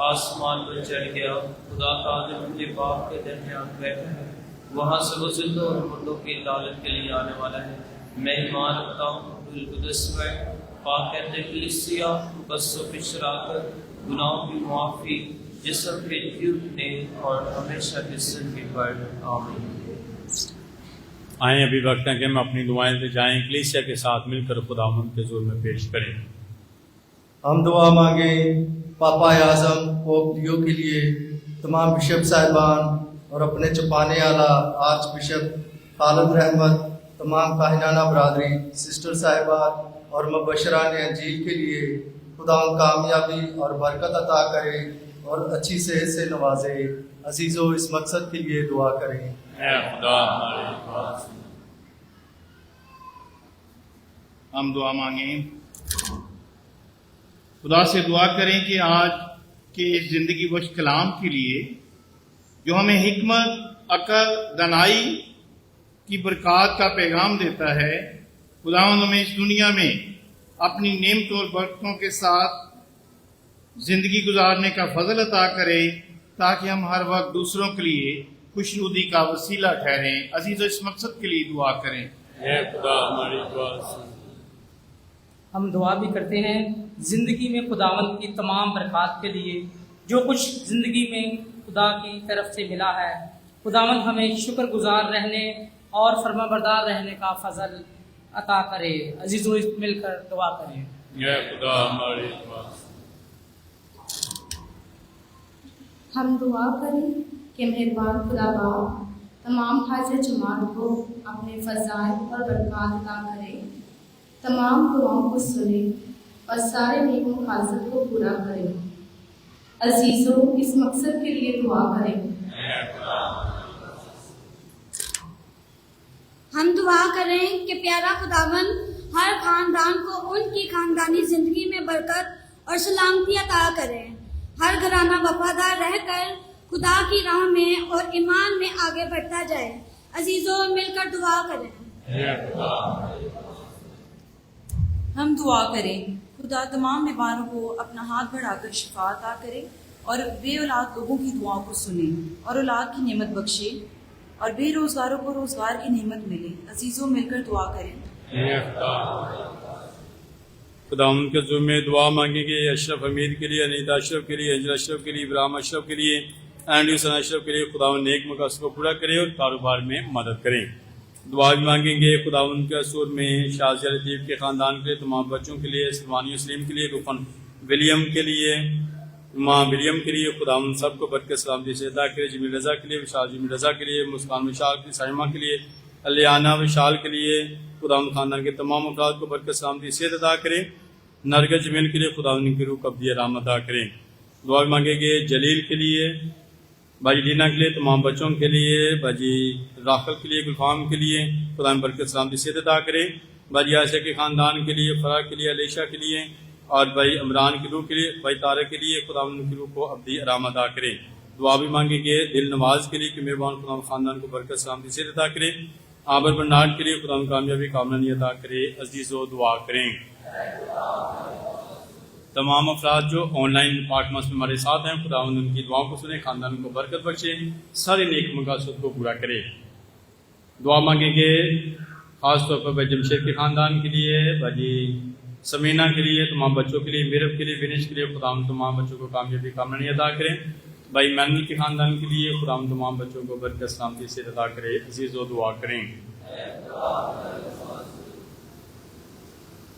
آسمان پر چڑھ گیا، خدا کا اپنے باپ کے درمیان بیٹھا ہے، وہاں سے وہ زندوں اور مردوں کی عدالت کے لیے آنے والا ہے۔ میں ایمان رکھتا ہوں روح القدس پر، پاک کلیسیا، مقدس و شراکت، گناہوں کی معافی، جسم کے جھوٹنے اور ہمیشہ کی زندگی پر آمین۔ آئیں ابھی وقت ہے کہ ہم اپنی دعائیں لے جائیں، کلیسیا کے ساتھ مل کر خداوند کے حضور میں پیش کریں۔ ہم دعا مانگیں پاپا اعظم پوپ لیو کے لیے، تمام بشپ صاحبان اور اپنے چپانے والا آرچ بشپ خالد رحمت، تمام کاہنانہ برادری، سسٹر صاحبات اور مبشران انجیل کے لیے خدا کامیابی اور برکت عطا کرے اور اچھی صحت سے نوازے۔ عزیزو اس مقصد کے لیے دعا کریں۔ اے خدا ہمارے پاس، ہم دعا مانگیں، خدا سے دعا کریں کہ آج کے اس زندگی بخش کلام کے لیے جو ہمیں حکمت، عقل، دانائی کی برکات کا پیغام دیتا ہے، خداوند ہمیں اس دنیا میں اپنی نعمتوں اور برکتوں کے ساتھ زندگی گزارنے کا فضل عطا کرے تاکہ ہم ہر وقت دوسروں کے لیے خوشنودی کا وسیلہ ٹھہریں۔ عزیزو اس مقصد کے لیے دعا کریں۔ اے خدا ہماری دعا سن۔ ہم دعا بھی کرتے ہیں زندگی میں خداوند کی تمام برکات کے لیے، جو کچھ زندگی میں خدا کی طرف سے ملا ہے، خداوند ہمیں شکر گزار رہنے اور فرما بردار رہنے کا فضل عطا کرے۔ عزیزو مل کر دعا کریں۔ اے خدا ہماری دعا سن۔ ہم دعا کریں کہ مہربان خدا باپ تمام حاضر جماعت کو اپنے فضائل اور برکات عطا کرے، تمام دعاؤں کو سنے اور سارے نیک مقاصد کو پورا کرے۔ عزیزوں اس مقصد کے لیے دعا کریں۔ ہم دعا کریں کہ پیارا خداوند ہر خاندان کو ان کی خاندانی زندگی میں برکت اور سلامتی عطا کرے، ہر گھرانہ وفادار رہ کر خدا کی راہ میں اور ایمان میں آگے بڑھتا جائے۔ عزیزوں مل کر دعا کریں۔ ہم دعا کریں خدا تمام بیماروں کو اپنا ہاتھ بڑھا کر شفا عطا کرے اور بے اولاد لوگوں کی دعاؤں کو سنے اور اولاد کی نعمت بخشے اور بے روزگاروں کو روزگار کی نعمت ملے۔ عزیزوں مل کر دعا کریں۔ خدا ان کے حضور میں دعا مانگیں گے اشرف حمید کے لیے، انیتا اشرف کے لیے، انجل اشرف کے لیے، ابراہیم اشرف کے لیے، اینڈریو سنا اشرف کے لیے خدا ان نیک مقاصد کو پورا کرے اور کاروبار میں مدد کریں۔ دعا بھی مانگیں گے خدا ان کے حضور میں شازیہ لطیف کے خاندان کے لیے، تمام بچوں کے لیے، سلمانی وسلیم کے لیے، روفن ولیم کے لیے، ماں ولیم کے لیے، خدا ان سب کو برکت سلامتی سے عطا کرے۔ جمیل رضا کے لیے، وشال جمیل رضا کے لیے، مسکان وشال کے لیے، سائمہ کے لیے، الیانہ وشال کے لیے، خدا ان خاندان کے تمام افراد کو برکت سلامتی سے عطا کرے۔ نرگس جمیل کے لیے خدا ان کی روح قبضی آرام عطا کریں۔ دعا بھی مانگیں گے جلیل کے لیے، باجی لینا کے لیے، تمام بچوں کے لیے، باجی راخل کے لیے، گلفام کے لیے، خدا ان برکت سلامتی سے عطا کرے۔ بھائی عائشہ کے خاندان کے لیے، فرح کے لیے، علیشہ کے لیے اور بھائی عمران کی روح کے لیے، بھائی طارق کے لیے خداوند کی روح کو ابدی آرام عطا کرے۔ دعا بھی مانگیں گے دل نواز کے لیے کہ مہربان خداوند خاندان کو برکت سلامتی سے عطا کرے۔ عابر برنارڈ کے لیے خداوند کامیابی کامرانی عطا کرے۔ عزیز و دعا کریں۔ تمام افراد جو آن لائن پارٹنرز میں ہمارے ساتھ ہیں، خداوند ان کی دعاؤں کو سنے، خاندان کو برکت بخشے، سارے نیک مقاصد کو پورا کرے۔ دعا مانگیں گے خاص طور پر بھائی جمشید کے خاندان کے لیے، بھائی سمینہ کے لیے، تمام بچوں کے لیے، میرب کے لیے، بینش کے لیے خداوند تمام بچوں کو کامیابی کامرانی عطا کریں۔ بھائی مینل کے خاندان کے لیے خداوند تمام بچوں کو برکت سلامتی سے عطا کرے۔ عزیز و دعا کریں۔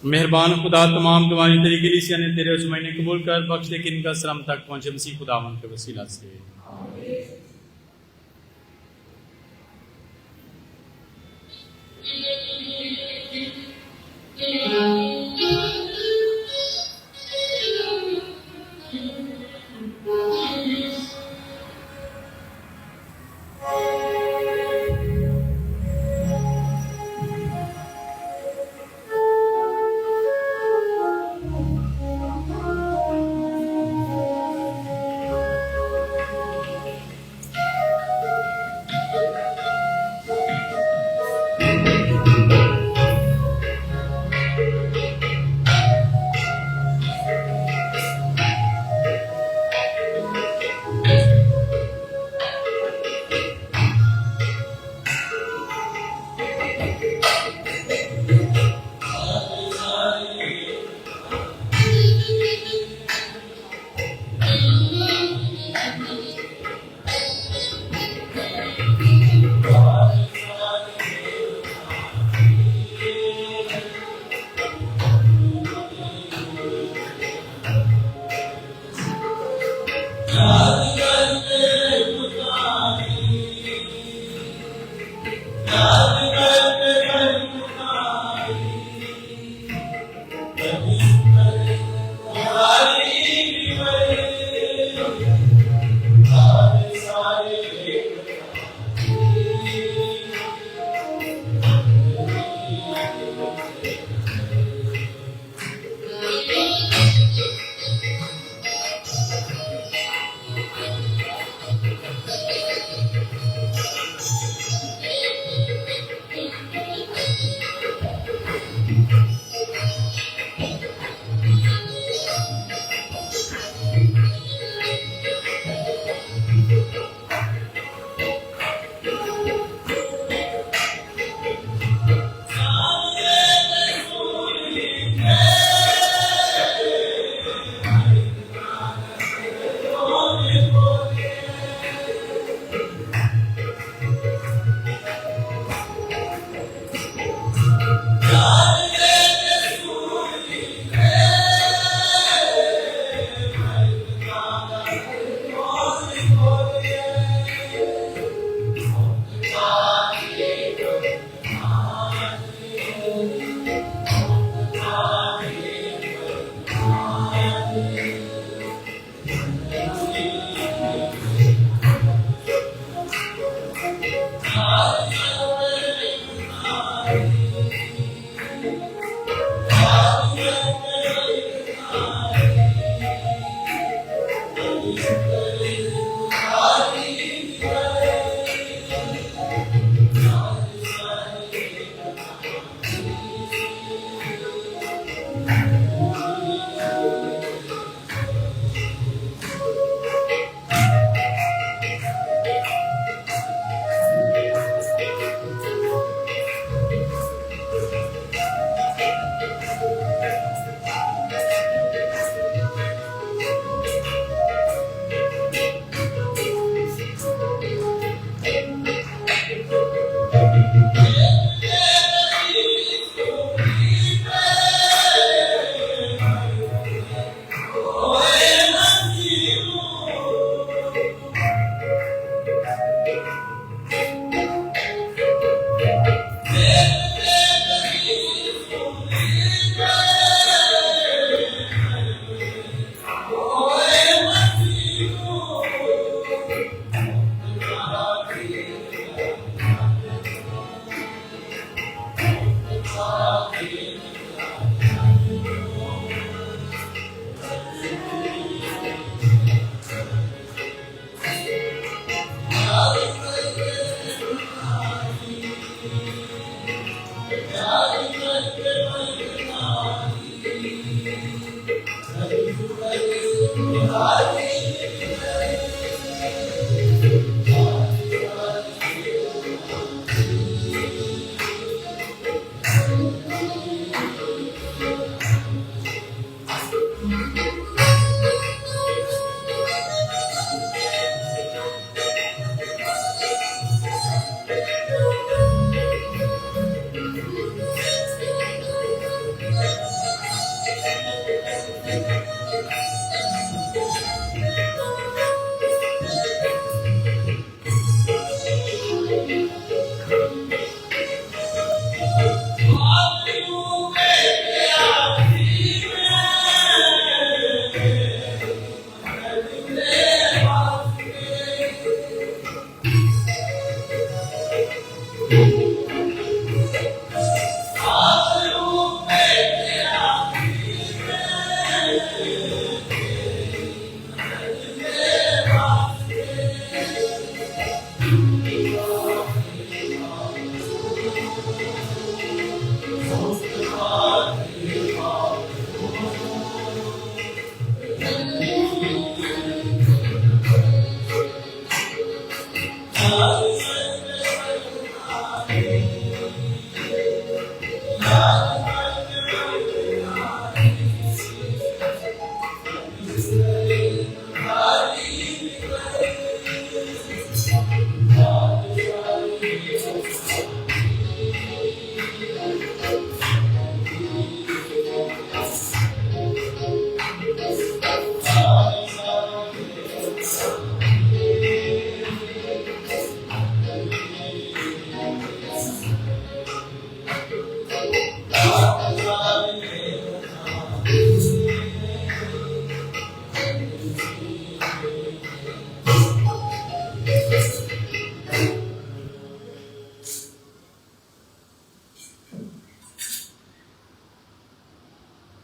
مہربان خدا تمام تمہاری طریقے لیے نے تیرے اس مہینے قبول کر بخش دے کہ ان کا سلام تک پہنچے مسیح خداوند کے وسیلہ سے۔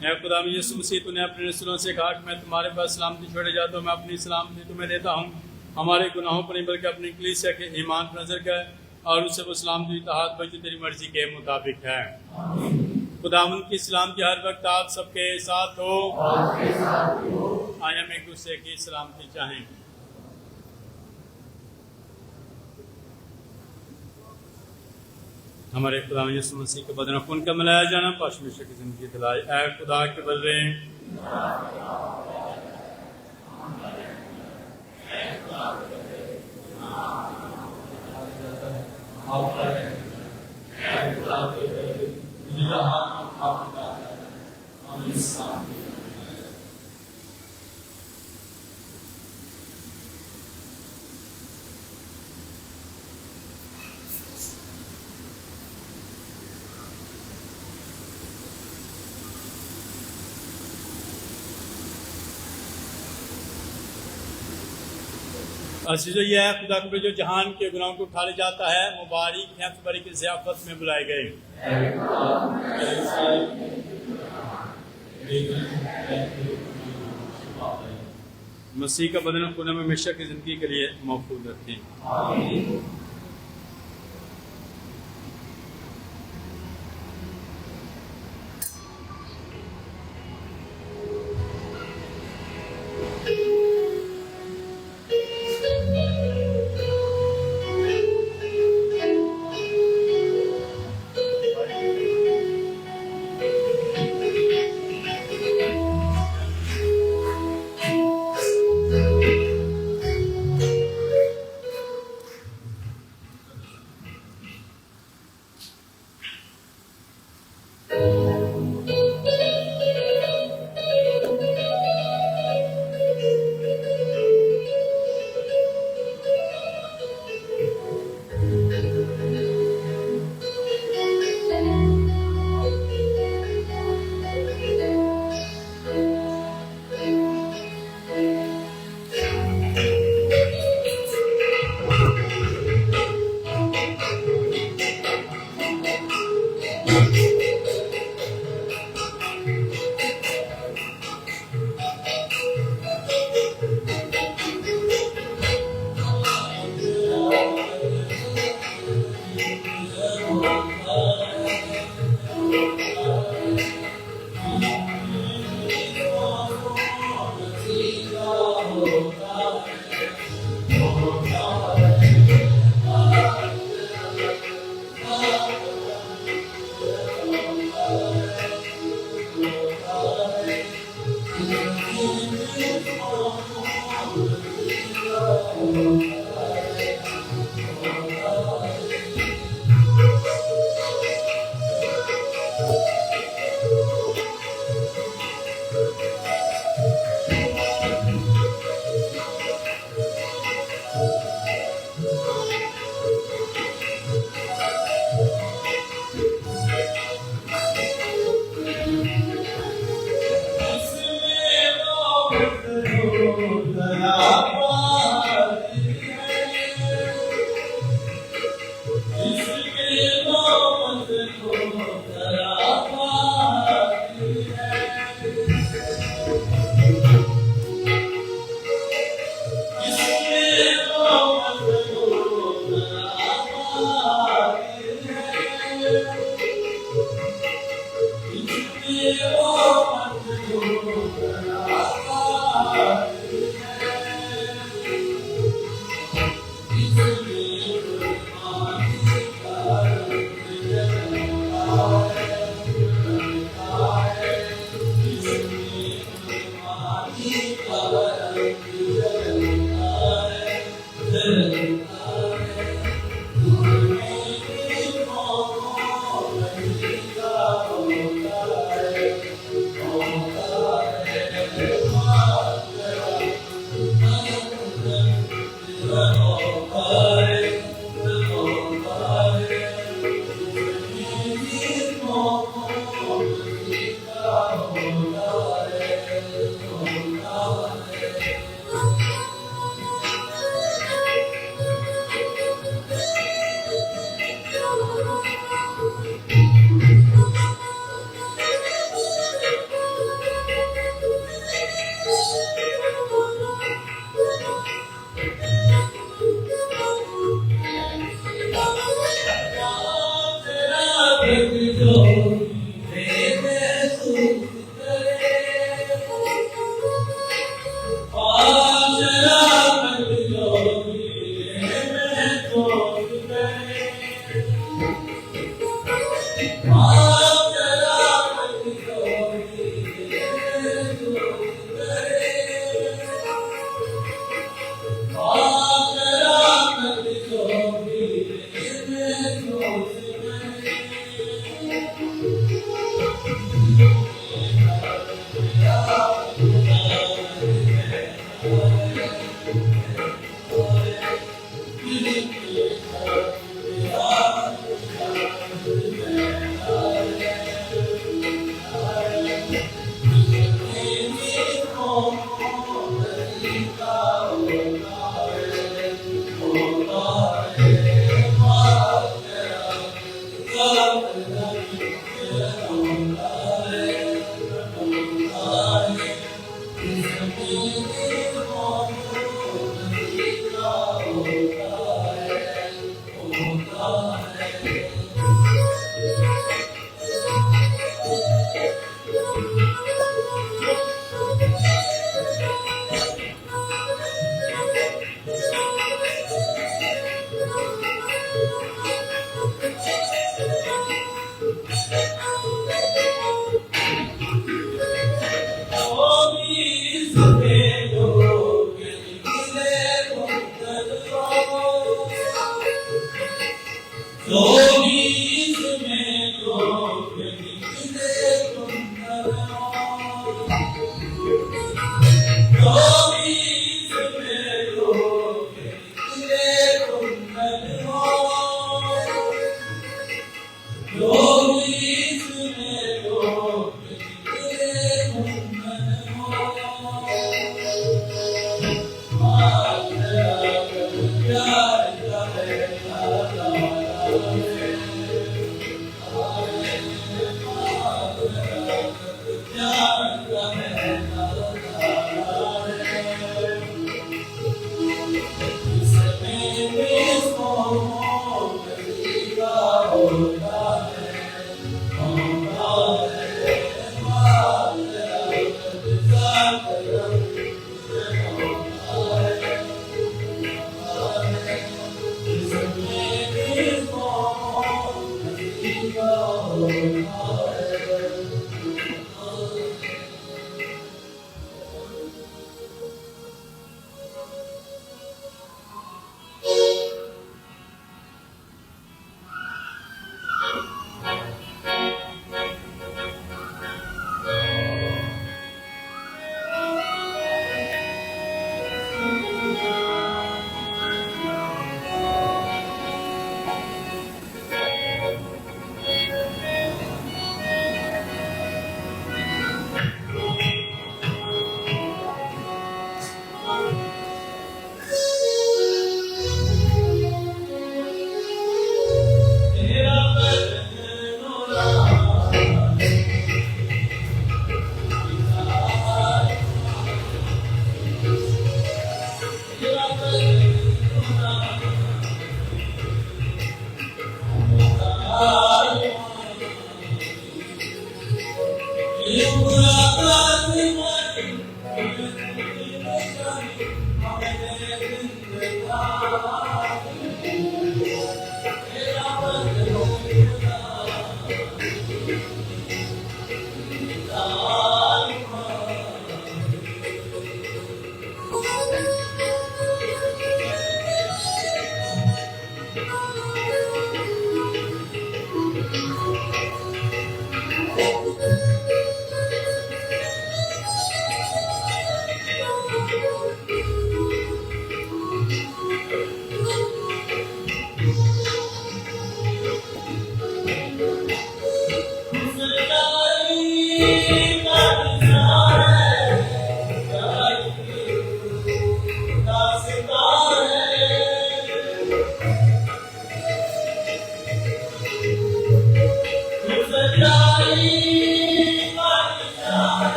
اے خدا میں یسوع مسیح تو نے اپنے رسولوں سے کہا کہ میں تمہارے پاس سلامتی چھوڑے جاتا ہوں، میں اپنی سلامتی تمہیں دیتا ہوں، ہمارے گناہوں پر نہیں بلکہ اپنی کلیسیا کے ایمان پر نظر کر اور اس سے وہ سلامتی اطاعت بن جو تیری مرضی کے مطابق ہے۔ خداوند کی سلامتی ہر وقت آپ سب کے ساتھ ہو۔ آئے ہم ایک دوسرے کی سلامتی چاہیں۔ ہمارے خدا یسوع مسیح کے بدن خون کا ملایا جانا پاش ہمیشہ کی زندگی دلائے۔ اے خدا کے بدلے عزیزو یہ ہے خدا کے جو جہان کے گناہوں کو اٹھا لے جاتا ہے، مبارک ہیں تمہاری کی ضیافت میں بلائے گئے۔ مسیح کا بدن خون میں ہمیشہ کی زندگی کے لیے محفوظ رکھیں۔